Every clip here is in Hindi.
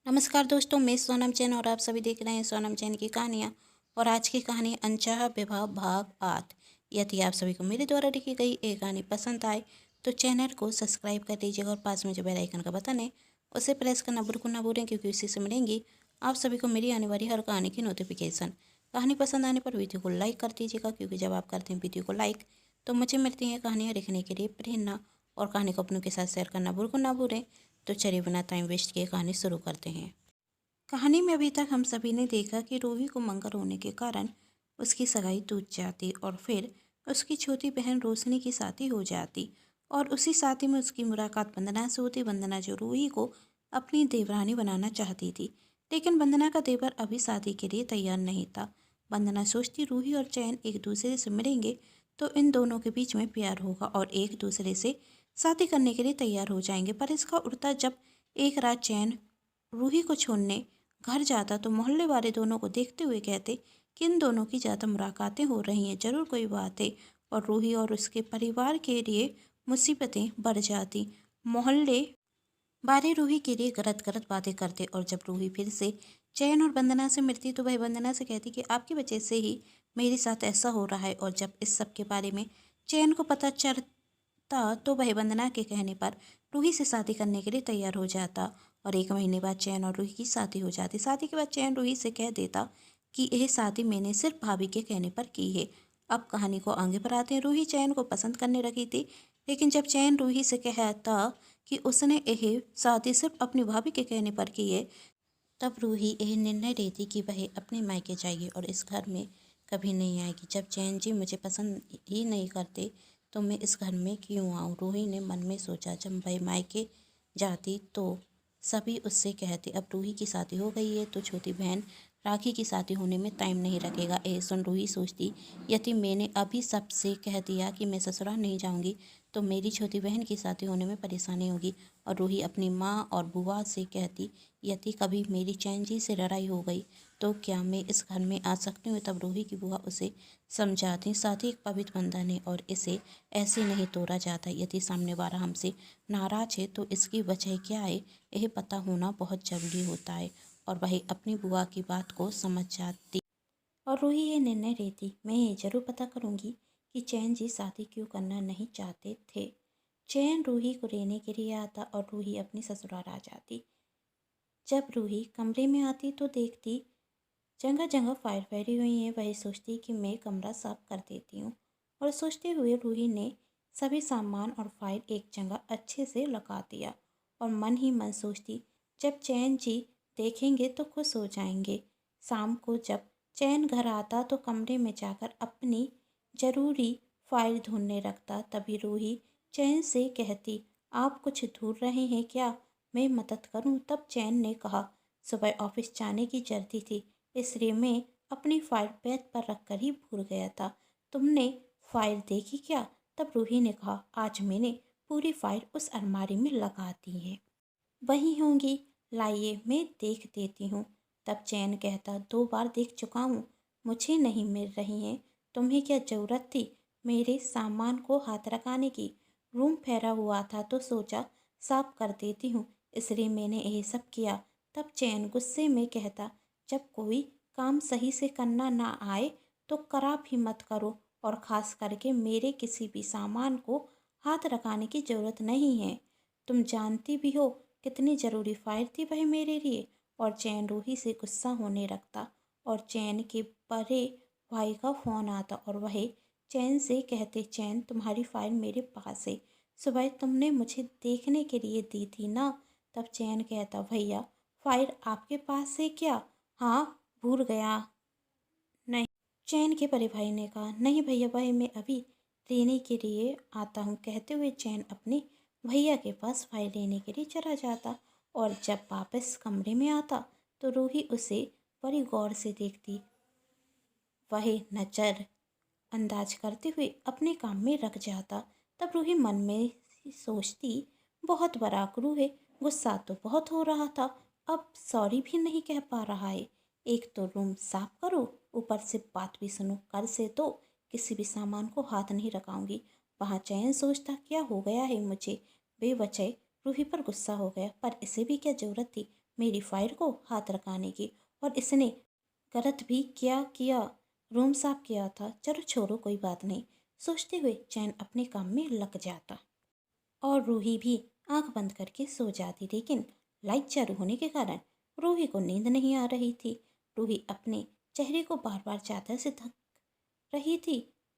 नमस्कार दोस्तों, मैं सोनम जैन और आप सभी देख रहे हैं सोनम जैन की कहानियाँ। और आज की कहानी अनचाहा विवाह भाग 8। यदि आप सभी को मेरे द्वारा लिखी गई ये कहानी पसंद आए तो चैनल को सब्सक्राइब कर दीजिएगा और पास में जो बेल आइकन का बटन है उसे प्रेस करना बिल्कुल ना भूलें, क्योंकि उसी से मिलेंगी आप सभी को मेरी आने वाली हर कहानी की नोटिफिकेशन। कहानी पसंद आने पर वीडियो को लाइक कर दीजिएगा, क्योंकि जब आप करते हैं वीडियो को लाइक तो मुझे मिलती हैं कहानियाँ लिखने के लिए प्रेरणा। और कहानी को अपनों के साथ शेयर करना बिल्कुल ना भूलें। तो चलिए बिना टाइम वेस्ट किए कहानी शुरू करते हैं। कहानी में अभी तक हम सभी ने देखा कि रूही को मंगल होने के कारण उसकी सगाई टूट जाती और फिर उसकी छोटी बहन रोशनी की शादी हो जाती। और उसी शादी में उसकी मुलाकात वंदना से होती। वंदना जो रूही को अपनी देवरानी बनाना चाहती थी, लेकिन वंदना का देवर अभी शादी के लिए तैयार नहीं था। वंदना सोचती रूही और चैन एक दूसरे से मिलेंगे तो इन दोनों के बीच में प्यार होगा और एक दूसरे से शादी करने के लिए तैयार हो जाएंगे। पर इसका उल्टा, जब एक रात चैन रूही को छोड़ने घर जाता तो मोहल्ले वाले दोनों को देखते हुए कहते कि इन दोनों की ज़्यादा मुलाकातें हो रही हैं, ज़रूर कोई बात है। और रूही और उसके परिवार के लिए मुसीबतें बढ़ जाती। मोहल्ले वाले रूही के लिए गलत गलत बातें करते। और जब रूही फिर से चैन और वंदना से मिलती तो वह वंदना से कहती कि आपकी वजह से ही मेरे साथ ऐसा हो रहा है। और जब इस सब के बारे में चैन को पता चलता तो वह वंदना के कहने पर रूही से शादी करने के लिए तैयार हो जाता। और 1 महीने बाद चैन और रूही की शादी हो जाती। शादी के बाद चैन रूही से कह देता कि यह शादी मैंने सिर्फ भाभी के कहने पर की है। अब कहानी को आगे बढ़ाते हैं। रूही चैन को पसंद करने लगी थी, लेकिन जब चैन रूही से कहता कि उसने यह शादी सिर्फ अपनी भाभी के कहने पर की है, तब रूही यह निर्णय लेती कि वह अपने मायके जाएगी और इस घर में कभी नहीं आएगी। जब चैन जी मुझे पसंद ही नहीं करते तो मैं इस घर में क्यों आऊँ, रूही ने मन में सोचा। जब वह मायके जाती तो सभी उससे कहते अब रूही की शादी हो गई है तो छोटी बहन राखी की शादी होने में टाइम नहीं लगेगा। सुन रूही सोचती, यदि मैंने अभी सबसे कह दिया कि मैं ससुराल नहीं जाऊंगी तो मेरी छोटी बहन की शादी होने में परेशानी होगी। और रूही अपनी माँ और बुआ से कहती, यदि कभी मेरी चैन जी से लड़ाई हो गई तो क्या मैं इस घर में आ सकती हूँ। तब रूही की बुआ उसे समझाती, साथ ही एक पवित्र बंधन है और इसे ऐसे नहीं तोड़ा जाता। यदि सामने वाला हमसे नाराज है तो इसकी वजह क्या है, यह पता होना बहुत जरूरी होता है। और वह अपनी बुआ की बात को समझ जाती और रूही ये निर्णय लेती, मैं ये जरूर पता करूंगी कि चैन जी शादी क्यों करना नहीं चाहते थे। चैन रूही को लेने के लिए आता और रूही अपनी ससुराल आ जाती। जब रूही कमरे में आती तो देखती जगह जगह फाइल फैली हुई है। वही सोचती कि मैं कमरा साफ कर देती हूँ। और सोचते हुए रूही ने सभी सामान और फाइल एक जगह अच्छे से लगा दिया और मन ही मन सोचती, जब चैन जी देखेंगे तो खुश हो जाएंगे। शाम को जब चैन घर आता तो कमरे में जाकर अपनी ज़रूरी फाइल ढूंढने लगता। तभी रूही चैन से कहती, आप कुछ ढूंढ रहे हैं क्या, मैं मदद करूं। तब चैन ने कहा, सुबह ऑफिस जाने की जल्दी थी इसलिए मैं अपनी फाइल बेड पर रखकर ही भूल गया था। तुमने फाइल देखी क्या। तब रूही ने कहा, आज मैंने पूरी फाइल उस अलमारी में लगा दी है, वही होंगी, लाइए मैं देख देती हूँ। तब चैन कहता, 2 बार देख चुका हूँ, मुझे नहीं मिल रही हैं। तुम्हें क्या ज़रूरत थी मेरे सामान को हाथ लगाने की। रूम फैला हुआ था तो सोचा साफ कर देती हूँ, इसलिए मैंने यही सब किया। तब चैन गुस्से में कहता, जब कोई काम सही से करना ना आए तो करा भी मत करो, और ख़ास करके मेरे किसी भी सामान को हाथ लगाने की ज़रूरत नहीं है। तुम जानती भी हो कितनी ज़रूरी फाइल थी वह मेरे लिए। और चैन रूही से गुस्सा होने लगता और चैन के बड़े भाई का फ़ोन आता और वह चैन से कहते, चैन तुम्हारी फाइल मेरे पास है, सुबह तुमने मुझे देखने के लिए दी थी ना। तब चैन कहता, भैया फाइल आपके पास है क्या। हाँ, भूल गया। नहीं, चैन के बड़े भाई ने कहा, नहीं भैया, भाई मैं अभी लेने के लिए आता हूँ। कहते हुए चैन अपने भैया के पास फाइल लेने के लिए चला जाता। और जब वापस कमरे में आता तो रूही उसे बड़ी गौर से देखती। वह नजर अंदाज करते हुए अपने काम में रख जाता। तब रूही मन में सोचती, बहुत बड़ा गुरु है, गुस्सा तो बहुत हो रहा था, अब सॉरी भी नहीं कह पा रहा है। एक तो रूम साफ करो, ऊपर से बात भी सुनो, कल से तो किसी भी सामान को हाथ नहीं लगाऊंगी। वहाँ चैन सोचता, क्या हो गया है मुझे, बेवजह रूही पर गुस्सा हो गया, पर इसे भी क्या जरूरत थी। मेरी फाइल को हाथ लगाने की, और इसने गलत भी क्या किया, रूम साफ किया था। चलो छोड़ो, कोई बात नहीं, सोचते हुए चैन अपने काम में लग जाता और रूही भी आंख बंद करके सो जाती। लेकिन लाइट चालू होने के कारण रूही को नींद नहीं आ रही थी। रूही अपने चेहरे को बार बार चादर से ढक रही थी।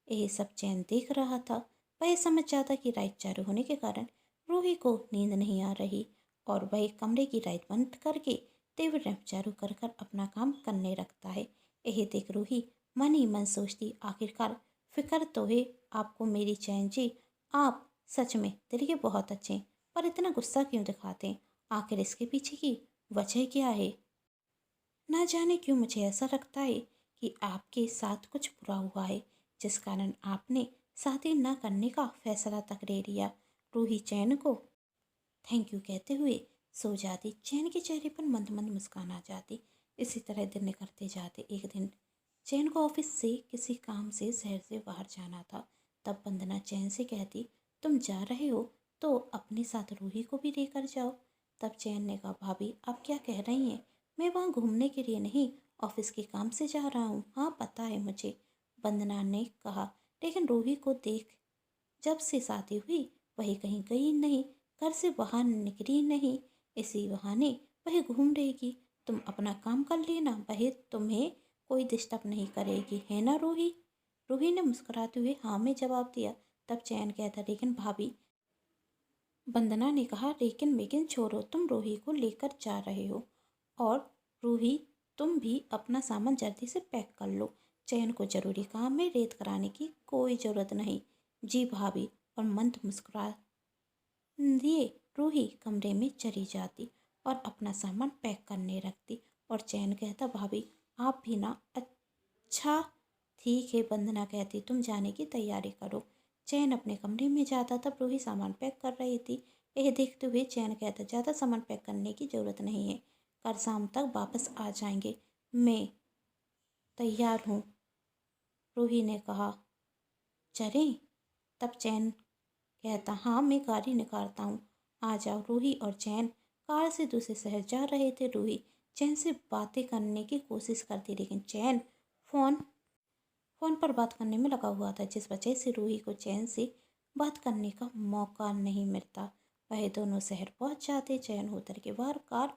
यह सब चैन देख रहा था। वह समझ जाता कि लाइट चालू होने के कारण रूही को नींद नहीं आ रही, और वह कमरे की लाइट बंद करके टीवी लैंप चालू कर कर अपना काम करने लगता है। यह देख रूही मन ही मन सोचती, आखिरकार फिक्र तो है आपको मेरी चैन जी, आप सच में दिल के बहुत अच्छे हैं, पर इतना गुस्सा क्यों दिखाते हैं? आखिर इसके पीछे की वजह क्या है? ना जाने क्यों मुझे ऐसा लगता है कि आपके साथ कुछ बुरा हुआ है, जिस कारण आपने शादी न करने का फैसला तक ले लिया। रूही चैन को थैंक यू कहते हुए सो जाती। चैन के चेहरे पर मंद मंद मुस्कान आ जाती। इसी तरह दिन निकलते जाते। एक दिन चैन को ऑफिस से किसी काम से शहर से बाहर जाना था। तब वंदना चैन से कहती, तुम जा रहे हो तो अपने साथ रूही को भी लेकर जाओ। तब चैन ने कहा, भाभी आप क्या कह रही हैं? मैं वहाँ घूमने के लिए नहीं, ऑफिस के काम से जा रहा हूँ। हाँ पता है मुझे, वंदना ने कहा, लेकिन रूही को देख जब से शादी हुई वही कहीं गई नहीं, घर से बाहर निकली नहीं। इसी बहाने वह घूम रहेगी। तुम अपना काम कर लेना, वह तुम्हें कोई डिस्टर्ब नहीं करेगी, है ना रूही? रूही ने मुस्कुराते हुए हाँ में जवाब दिया। तब चैन कहता, लेकिन भाभी, वंदना ने कहा, लेकिन छोड़ो, तुम रूही को लेकर जा रहे हो, और रूही तुम भी अपना सामान जल्दी से पैक कर लो। चैन को जरूरी काम में रेत कराने की कोई ज़रूरत नहीं। जी भाभी, और मंद मुस्कुरा दिए रूही कमरे में चली जाती और अपना सामान पैक करने लगती। और चैन कहता, भाभी आप भी ना। अच्छा ठीक है, वंदना कहती, तुम जाने की तैयारी करो। चैन अपने कमरे में जाता। तब रूही सामान पैक कर रही थी। यह देखते हुए चैन कहता, ज़्यादा सामान पैक करने की ज़रूरत नहीं है, कल शाम तक वापस आ जाएंगे, मैं तैयार हूँ। रूही ने कहा, चलें? तब चैन कहता, हाँ मैं गाड़ी निकालता हूँ, आ जाओ। रूही और चैन कार से दूसरे शहर जा रहे थे। रूही चैन से बातें करने की कोशिश करती, लेकिन चैन फोन फोन पर बात करने में लगा हुआ था, जिस वजह से रूही को चैन से बात करने का मौका नहीं मिलता। वह दोनों शहर पहुंच जाते। चैन होटल के बाहर कार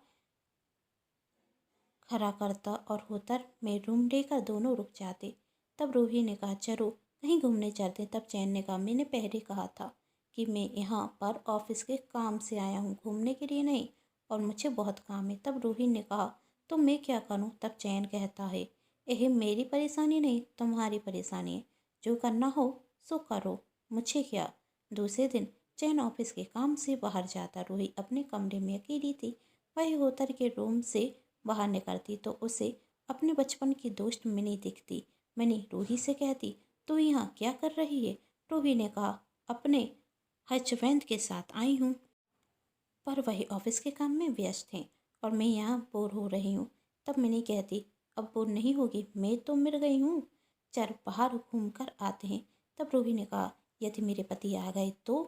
खड़ा करता और होटल में रूम लेकर दोनों रुक जाते। तब रूही ने कहा, चलो कहीं घूमने चलते। तब चैन ने कहा, मैंने पहले कहा था कि मैं यहाँ पर ऑफिस के काम से आया हूँ, घूमने के लिए नहीं, और मुझे बहुत काम है। तब रूही ने कहा, तो मैं क्या करूँ? तब चैन कहता है, यह मेरी परेशानी नहीं, तुम्हारी परेशानी है, जो करना हो सो करो, मुझे क्या। दूसरे दिन चैन ऑफिस के काम से बाहर जाता। रूही अपने कमरे में अकेली थी। वह होटल के रूम से बाहर निकलती तो उसे अपने बचपन की दोस्त मिनी दिखती। मिनी रूही से कहती, तू यहाँ क्या कर रही है? रूही ने कहा, अपने हस्बैंड के साथ आई हूँ, पर वही ऑफिस के काम में व्यस्त हैं और मैं यहाँ बोर हो रही हूँ। तब मिनी कहती, अब बोर नहीं होगी, मैं तो मिल गई हूँ, चल बाहर घूम कर आते हैं। तब रूही ने कहा, यदि मेरे पति आ गए तो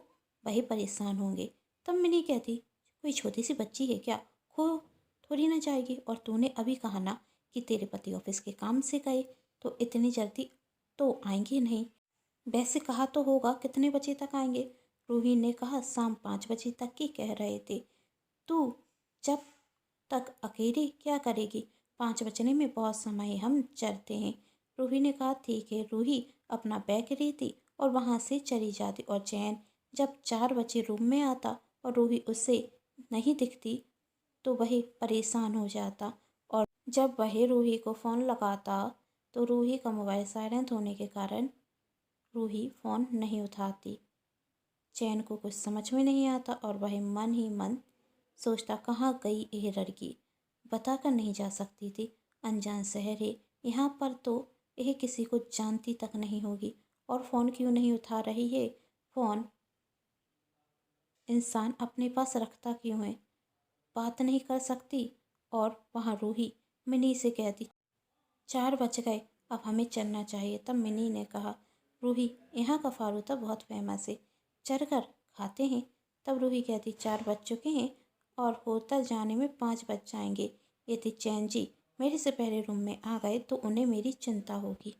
वही परेशान होंगे। तब मिनी कहती, कोई छोटी सी बच्ची है क्या, खो थोड़ी ना जाएगी, और तूने अभी कहा ना कि तेरे पति ऑफिस के काम से गए, तो इतनी जल्दी तो आएंगे नहीं। वैसे कहा तो होगा कितने बजे तक आएंगे? रूही ने कहा, शाम 5 बजे तक की कह रहे थे। तू जब तक अकेली क्या करेगी? 5 बजने में बहुत समय है, हम चलते हैं। रूही ने कहा, ठीक है। रूही अपना बैग लेती और वहाँ से चली जाती, और चैन जब 4 बजे रूम में आता और रूही उससे नहीं दिखती तो वह परेशान हो जाता, और जब वह रूही को फ़ोन लगाता तो रूही का मोबाइल साइलेंट होने के कारण रूही फ़ोन नहीं उठाती। चैन को कुछ समझ में नहीं आता और वह मन ही मन सोचता, कहाँ गई यह लड़की, बताकर नहीं जा सकती थी। अनजान शहर है, यहाँ पर तो यह किसी को जानती तक नहीं होगी, और फ़ोन क्यों नहीं उठा रही है? फ़ोन इंसान अपने पास रखता क्यों है? बात नहीं कर सकती। और वहाँ रूही मिनी से कहती, 4 बज गए, अब हमें चलना चाहिए। तब मिनी ने कहा, रूही यहाँ का फालूदा बहुत फेमस है, चल कर खाते हैं। तब रूही कहती, 4 बज चुके हैं और होटल जाने में 5 बज जाएंगे। यदि चैन जी मेरे से पहले रूम में आ गए तो उन्हें मेरी चिंता होगी।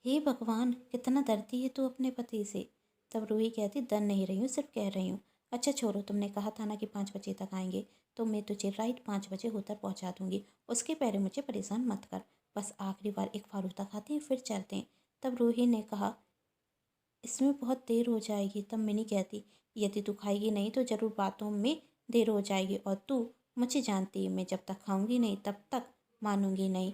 हे भगवान, कितना डरती है तू अपने पति से। तब रूही कहती, डर नहीं रही हूँ, सिर्फ कह रही हूँ। अच्छा छोड़ो, तुमने कहा था ना कि 5 बजे तक आएंगे, तो मैं तुझे राइट 5 बजे होटल पहुँचा दूंगी। उसके पहले मुझे परेशान मत कर। बस आखिरी बार एक फालूदा खाते हैं फिर चलते हैं। तब रूही ने कहा, इसमें बहुत देर हो जाएगी। तब मिनी कहती, यदि तू खाएगी नहीं तो ज़रूर बातों में देर हो जाएगी, और तू मुझे जानती है, मैं जब तक खाऊंगी नहीं तब तक मानूंगी नहीं।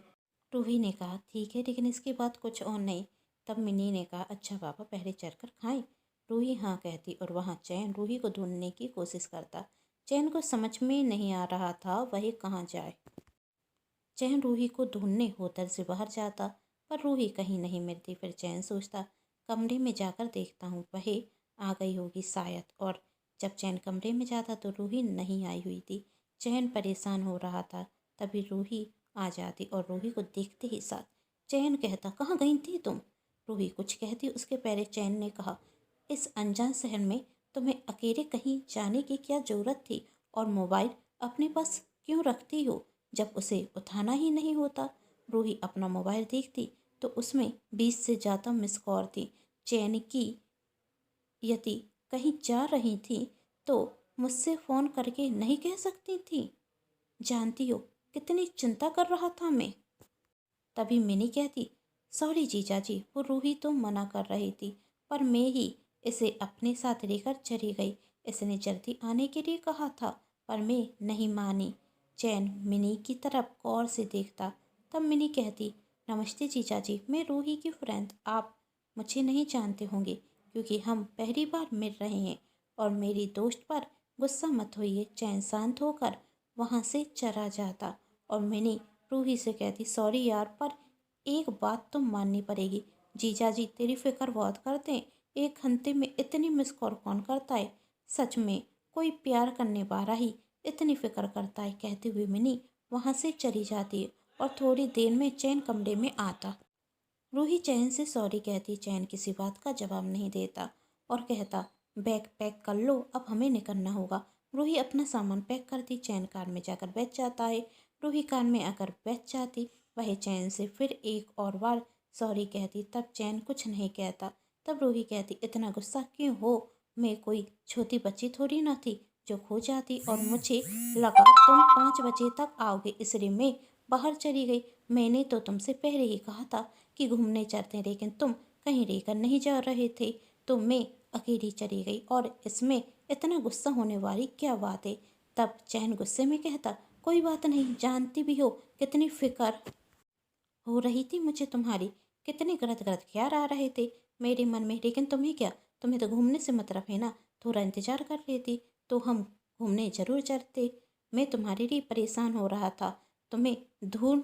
रूही ने कहा, ठीक है, लेकिन इसके बाद कुछ और नहीं। तब मिनी ने कहा, अच्छा पापा, पहले चलकर खाएं। रूही हाँ कहती और वहाँ चैन रूही को ढूंढने की कोशिश करता। चैन को समझ में नहीं आ रहा था वह कहाँ जाए। चैन रूही को ढूंढने होटल से बाहर जाता, पर रूही कहीं नहीं मिलती। फिर चैन सोचता, कमरे में जाकर देखता हूँ, वह आ गई होगी शायद। और जब चैन कमरे में जाता तो रूही नहीं आई हुई थी। चैन परेशान हो रहा था। तभी रूही आ जाती और रूही को देखते ही साथ चैन कहता, कहाँ गई थी तुम। रूही कुछ कहती, उसके पहले चैन ने कहा, इस अनजान शहर में तुम्हें अकेले कहीं जाने की क्या ज़रूरत थी, और मोबाइल अपने पास क्यों रखती हो जब उसे उठाना ही नहीं होता। रूही अपना मोबाइल देखती तो उसमें 20 से ज़्यादा मिस कॉल थी। चैन की यदि कहीं जा रही थी तो मुझसे फ़ोन करके नहीं कह सकती थी। जानती हो कितनी चिंता कर रहा था मैं। तभी मिनी कहती, सॉरी जीजा जी, वो रूही तो मना कर रही थी, पर मैं ही इसे अपने साथ लेकर चली गई। इसने जल्दी आने के लिए कहा था, पर मैं नहीं मानी। चैन मिनी की तरफ गौर से देखता। तब मिनी कहती, नमस्ते जीजा जी, मैं रूही की फ्रेंड। आप मुझे नहीं जानते होंगे क्योंकि हम पहली बार मिल रहे हैं, और मेरी दोस्त पर गुस्सा मत होइए। चैन शांत होकर वहाँ से चला जाता और मिनी रूही से कहती, सॉरी यार, पर एक बात तो माननी पड़ेगी। जीजा जी तेरी फिक्र बहुत करते हैं। एक घंटे में इतनी मिस कॉल कौन करता है। सच में कोई प्यार करने वाला ही इतनी फिक्र करता है। कहते हुए मिनी वहाँ से चली जाती है और थोड़ी देर में चैन कमरे में आता। रूही चैन से सॉरी कहती। चैन किसी बात का जवाब नहीं देता और कहता, बैग पैक कर लो, अब हमें निकलना होगा। रूही अपना सामान पैक करती। चैन कार में जाकर बैठ जाता है। रूही कार में आकर बैठ जाती। वह चैन से फिर एक और बार सॉरी कहती। तब चैन कुछ नहीं कहता। तब रूही कहती, इतना गुस्सा क्यों हो, मैं कोई छोटी बच्ची थोड़ी ना थी जो खो जाती, और मुझे लगा तुम 5 बजे तक आओगे इसलिए मैं बाहर चली गई। मैंने तो तुमसे पहले ही कहा था कि घूमने चलते हैं, लेकिन तुम कहीं लेकर नहीं जा रहे थे, तो मैं अकेली चली गई, और इसमें इतना गुस्सा होने वाली क्या बात है। तब चैन गुस्से में कहता, कोई बात नहीं, जानती भी हो कितनी फिक्र हो रही थी मुझे तुम्हारी, कितने गलत गलत ख्याल आ रहे थे मेरे मन में, लेकिन तुम्हें क्या, तुम्हें तो घूमने से मतलब है ना। थोड़ा इंतजार कर लेती तो हम घूमने जरूर चलते। मैं तुम्हारे लिए परेशान हो रहा था, तुम्हें ढूंढ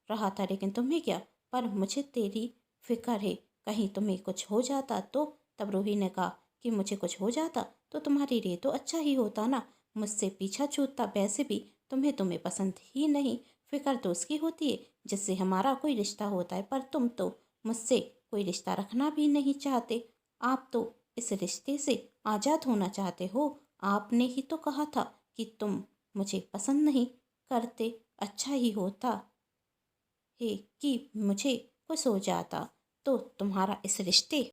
रहा था, लेकिन तुम्हें क्या, पर मुझे तेरी फिक्र है, कहीं तुम्हें कुछ हो जाता तो। तब रूही ने कहा कि मुझे कुछ हो जाता तो तुम्हारे लिए तो अच्छा ही होता ना, मुझसे पीछा छूटता। वैसे भी तुम्हें पसंद ही नहीं। फिक्र तो उसकी होती है जिससे हमारा कोई रिश्ता होता है, पर तुम तो मुझसे कोई रिश्ता रखना भी नहीं चाहते। आप तो इस रिश्ते से आज़ाद होना चाहते हो। आपने ही तो कहा था कि तुम मुझे पसंद नहीं करते। अच्छा ही होता है कि मुझे कुछ हो जाता तो तुम्हारा इस रिश्ते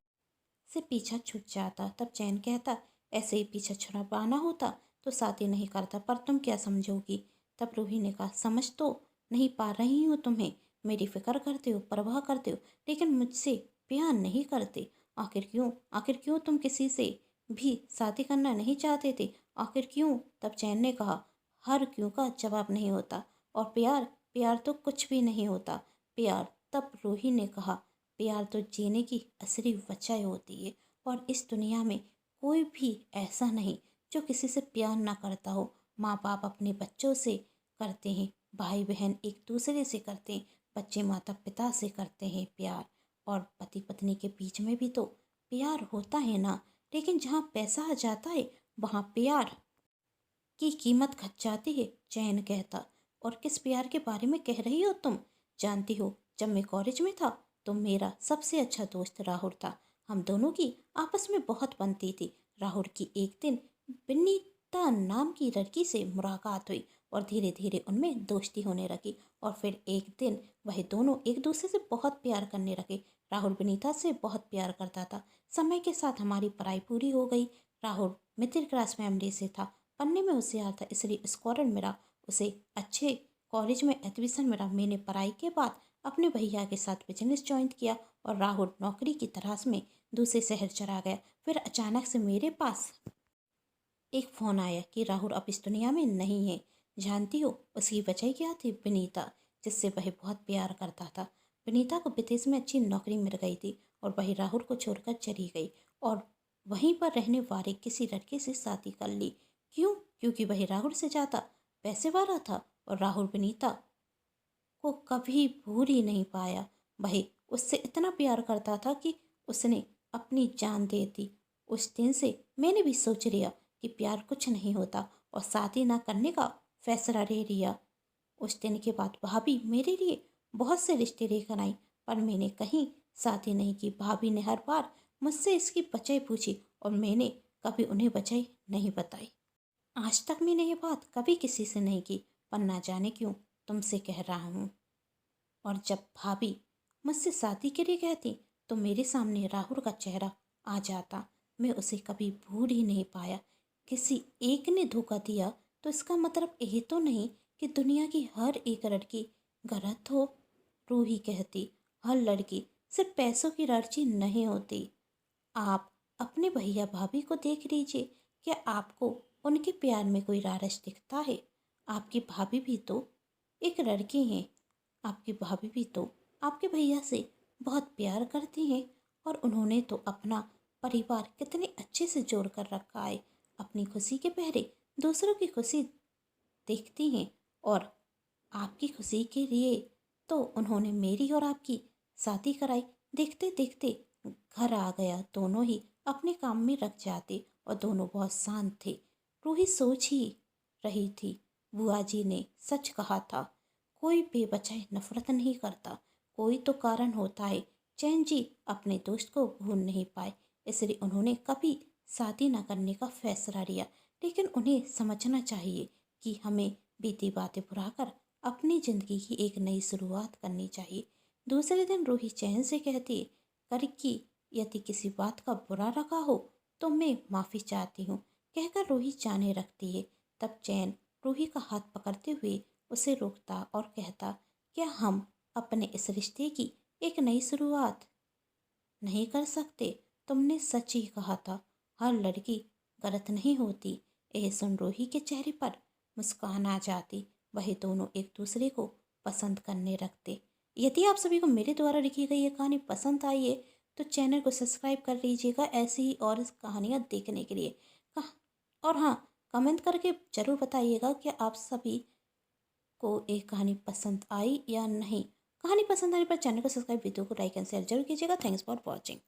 से पीछा छूट जाता। तब चैन कहता, ऐसे ही पीछा छुड़वाना होता तो शादी नहीं करता, पर तुम क्या समझोगी। तब रूही ने कहा, समझ तो नहीं पा रही हूँ तुम्हें, मेरी फिक्र करते हो, परवाह करते हो, लेकिन मुझसे प्यार नहीं करते। आखिर क्यों तुम किसी से भी शादी करना नहीं चाहते थे, आखिर क्यों। तब चैन ने कहा, हर क्यों का जवाब नहीं होता, और प्यार प्यार तो कुछ भी नहीं होता। प्यार, तब रूही ने कहा, प्यार तो जीने की असली वजह होती है, और इस दुनिया में कोई भी ऐसा नहीं जो किसी से प्यार ना करता हो। माँ बाप अपने बच्चों से करते हैं, भाई बहन एक दूसरे से करते हैं, बच्चे माता पिता से करते हैं प्यार, और पति पत्नी के बीच में भी तो प्यार होता है ना। लेकिन जहाँ पैसा आ जाता है वहाँ प्यार की कीमत घट जाती है। चैन कहता, और किस प्यार के बारे में कह रही हो तुम। जानती हो, जब मैं कॉलेज में था तो मेरा सबसे अच्छा दोस्त राहुल था। हम दोनों की आपस में बहुत बनती थी। राहुल की एक दिन बिन्नी गुप्ता नाम की लड़की से मुलाकात हुई और धीरे धीरे उनमें दोस्ती होने लगी। और फिर एक दिन वह दोनों एक दूसरे से बहुत प्यार करने लगे। राहुल विनीता से बहुत प्यार करता था। समय के साथ हमारी पढ़ाई पूरी हो गई। राहुल मिडिल क्लास फैमिली से था, पढ़ने में होशियार था, इसलिए स्कॉलर मिला, उसे अच्छे कॉलेज में एडमिशन मिला। मैंने पढ़ाई के बाद अपने भैया के साथ बिजनेस ज्वाइन किया और राहुल नौकरी की तलाश में दूसरे शहर चला गया। फिर अचानक से मेरे पास एक फ़ोन आया कि राहुल अब इस दुनिया में नहीं है। जानती हो उसकी वजह क्या थी? विनीता, जिससे वह बहुत प्यार करता था। विनीता को विदेश में अच्छी नौकरी मिल गई थी और वही राहुल को छोड़कर चली गई और वहीं पर रहने वाले किसी लड़के से शादी कर ली। क्यों? क्योंकि वही राहुल से ज़्यादा पैसे वाला था और राहुल विनीता को कभी भूल ही नहीं पाया। वह उससे इतना प्यार करता था कि उसने अपनी जान दे दी। उस दिन से मैंने भी सोच लिया कि प्यार कुछ नहीं होता और शादी ना करने का फैसला ले लिया। उस दिन के बाद भाभी मेरे लिए बहुत से रिश्ते लेकर आई, पर मैंने कहीं शादी नहीं की। भाभी ने हर बार मुझसे इसकी वजह पूछी और मैंने कभी उन्हें वजह नहीं बताई। आज तक मैंने ये बात कभी किसी से नहीं की, पर ना जाने क्यों तुमसे कह रहा हूँ। और जब भाभी मुझसे शादी के लिए कहती तो मेरे सामने राहुल का चेहरा आ जाता। मैं उसे कभी भूल ही नहीं पाया। किसी एक ने धोखा दिया तो इसका मतलब यही तो नहीं कि दुनिया की हर एक लड़की गलत हो। रूही कहती, हर लड़की सिर्फ पैसों की लड़की नहीं होती। आप अपने भैया भाभी को देख लीजिए, क्या आपको उनके प्यार में कोई लालच दिखता है? आपकी भाभी भी तो एक लड़की हैं। आपकी भाभी भी तो आपके भैया से बहुत प्यार करती हैं और उन्होंने तो अपना परिवार कितने अच्छे से जोड़ कर रखा है। अपनी खुशी के पहले दूसरों की खुशी देखती हैं और आपकी खुशी के लिए तो उन्होंने मेरी और आपकी शादी कराई। देखते देखते घर आ गया, दोनों ही अपने काम में लग जाते और दोनों बहुत शांत थे। रूही सोच ही रही थी, बुआ जी ने सच कहा था, कोई बेवजह नफरत नहीं करता, कोई तो कारण होता है। चैन जी अपने दोस्त को भूल नहीं पाए, इसलिए उन्होंने कभी शादी न करने का फैसला लिया। लेकिन उन्हें समझना चाहिए कि हमें बीती बातें भुलाकर अपनी ज़िंदगी की एक नई शुरुआत करनी चाहिए। दूसरे दिन रूही चैन से कहती, करकी यदि किसी बात का बुरा लगा हो तो मैं माफ़ी चाहती हूँ, कहकर रूही जाने रखती है। तब चैन रूही का हाथ पकड़ते हुए उसे रोकता और कहता, क्या हम अपने इस रिश्ते की एक नई शुरुआत नहीं कर सकते? तुमने सच ही कहा था, हर लड़की गलत नहीं होती। यह सुन रूही के चेहरे पर मुस्कान आ जाती। वही दोनों एक दूसरे को पसंद करने लगते। यदि आप सभी को मेरे द्वारा लिखी गई ये कहानी पसंद आई है तो चैनल को सब्सक्राइब कर लीजिएगा ऐसी ही और कहानियाँ देखने के लिए। और हाँ, कमेंट करके ज़रूर बताइएगा कि आप सभी को एक कहानी पसंद आई या नहीं। कहानी पसंद आने पर चैनल को सब्सक्राइब, वीडियो को लाइक एंड शेयर जरूर कीजिएगा। Thanks for watching.